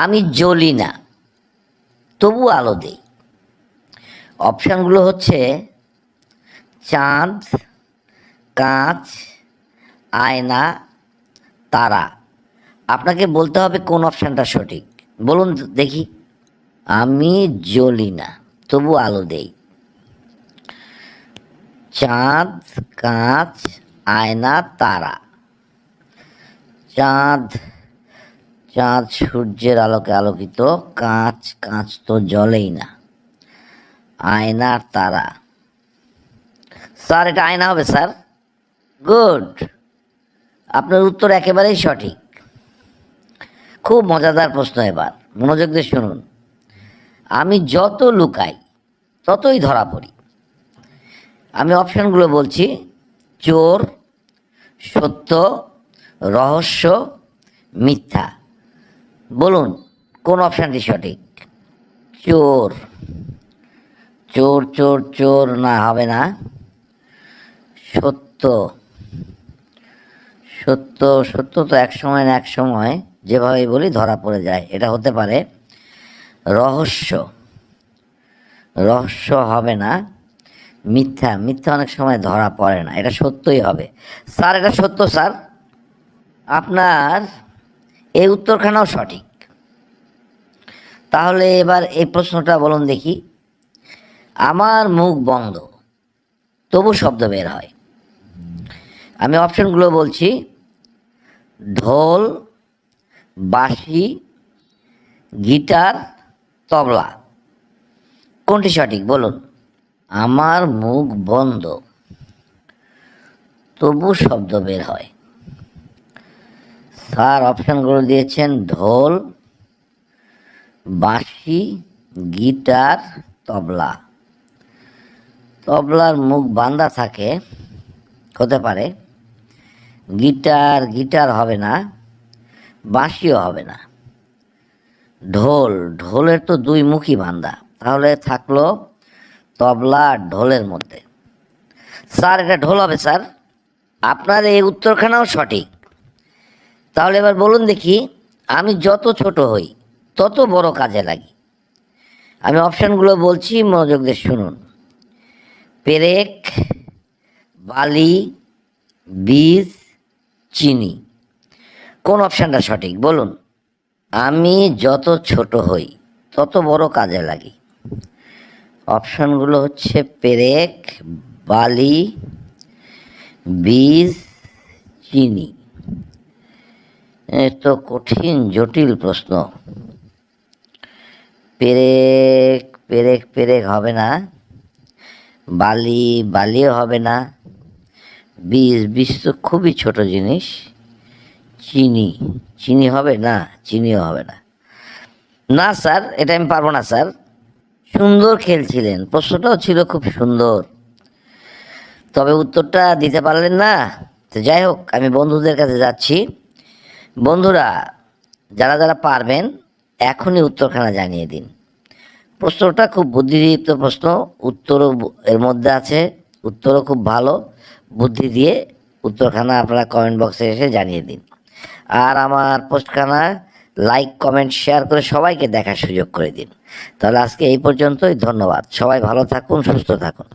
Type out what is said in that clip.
আমি জ্বলি না তবু আলো দেই। অপশানগুলো হচ্ছে চাঁদ, কাঁচ, আয়না, তারা। আপনাকে বলতে হবে কোন অপশানটা সঠিক। বলুন দেখি। আমি জ্বলি না তবু আলো দেই। চাঁদ, কাঁচ, আয়না, তারা। চাঁদ, চাঁদ সূর্যের আলোকে আলোকিত। কাঁচ, কাঁচ তো জ্বলেই না। আয়না আর তারা। স্যার এটা আয়না হবে স্যার। গুড, আপনার উত্তর একেবারেই সঠিক। খুব মজাদার প্রশ্ন, এবার মনোযোগ দিয়ে শুনুন। আমি যত লুকাই ততই ধরা পড়ি। আমি অপশানগুলো বলছি: চোর, সত্য, রহস্য, মিথ্যা। বলুন কোন অপশানটি সঠিক। চোর, চোর চোর চোর না, হবে না। সত্য, সত্য সত্য তো এক সময় না এক সময় যেভাবে বলি ধরা পড়ে যায়, এটা হতে পারে। রহস্য, রহস্য হবে না। মিথ্যা, মিথ্যা অনেক সময় ধরা পড়ে না, এটা সত্যই হবে। স্যার এটা সত্য স্যার। আপনার এই উত্তরখানাও সঠিক। তাহলে এবার এই প্রশ্নটা বলুন দেখি। আমার মুখ বন্ধ তবু শব্দ বের হয়। আমি অপশনগুলো বলছি: ঢোল, বাঁশি, গিটার, তবলা। কোনটি সঠিক বলুন। আমার মুখ বন্ধ তবু শব্দ বের হয়। স্যার অপশনগুলো দিয়েছেন ঢোল, বাঁশি, গিটার, তবলা। তবলার মুখ বাঁধা থাকে, হতে পারে। গিটার, গিটার হবে না। বাঁশিও হবে না। ঢোল, ঢোলের তো দুই মুখই বাঁধা, তাহলে থাকলো তবলা আর ঢোলের মধ্যে। স্যার এটা ঢোল হবে স্যার। আপনার এই উত্তরখানাও সঠিক। তাহলে এবার বলুন দেখি। আমি যত ছোট হই তত বড় কাজে লাগি। আমি অপশানগুলো বলছি, মনোযোগ দিয়ে শুনুন। পেরেক, বালি, বীজ, চিনি। কোন অপশানটা সঠিক বলুন। আমি যত ছোট হই তত বড় কাজে লাগি। অপশানগুলো হচ্ছে পেরেক, বালি, বীজ, চিনি। এ তো কঠিন জটিল প্রশ্ন। পেরেক, পেরেক পেরেক হবে না। বালি, বালিও হবে না। বীজ, বীজ তো খুবই ছোট জিনিস। চিনি, চিনি হবে না। চিনিও হবে না। না স্যার, এটা আমি পারবো না স্যার। সুন্দর খেলছিলেন, প্রশ্নটাও ছিল খুব সুন্দর, তবে উত্তরটা দিতে পারলেন না। তো যাই হোক, আমি বন্ধুদের কাছে যাচ্ছি। বন্ধুরা যারা যারা পারবেন এখনই উত্তরখানা জানিয়ে দিন। প্রশ্নটা খুব বুদ্ধিদীপ্ত প্রশ্ন, উত্তরও এর মধ্যে আছে। উত্তরও খুব ভালো। বুদ্ধি দিয়ে উত্তরখানা আপনারা কমেন্ট বক্সে এসে জানিয়ে দিন। আর আমার পোস্টখানা লাইক, কমেন্ট, শেয়ার করে সবাইকে দেখার সুযোগ করে দিন। তাহলে আজকে এই পর্যন্তই। ধন্যবাদ। সবাই ভালো থাকুন, সুস্থ থাকুন।